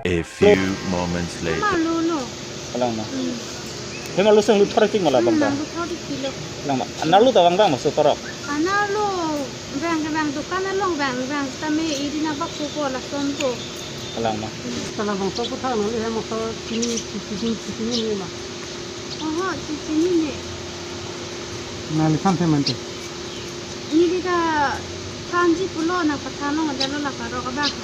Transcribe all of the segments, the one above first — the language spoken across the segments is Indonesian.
A few moments later. Lulu. Lang ma. Hema lu sang lu thora tik mala bang. Lu thori kilo. Lang ma. Analu ta bang masuk torok. Analu bang dukan along bang tame irina bakko ko la sonto. Lang ma. Kalau bang tu pun tahu ni hemo tu sini ni mah. Oh, sini ni. Nali sampai mana? Ni kita kanji pulo na patano ngajalo la karo kabak.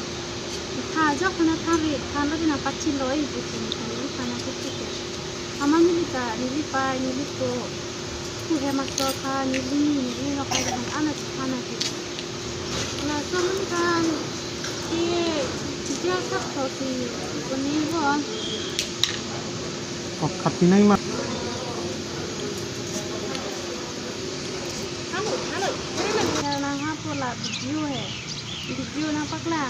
Kaja kana kari kalo dina pachilo ibu sini kana kutike. Ama nilita nilito ku hema so ka nili no ka dan anak kana kita. La somen kan dia sak to si kuni bon. Kau katinai mah. La video na pakla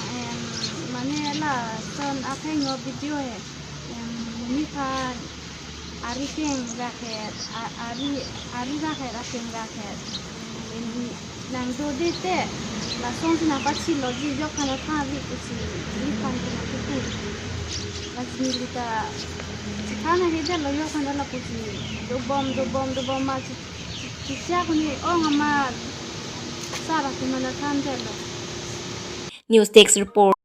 mane la son akai ngo video muni ka ari keng raket ari raket akeng raket ini nang do dete la son na pachi logi jo kana tha vi kusi ni kan na kuku la sinilita kana heda lo yo kana la kusi do bom ma chi sia kuni ong ama Sarah, Newsdesk report.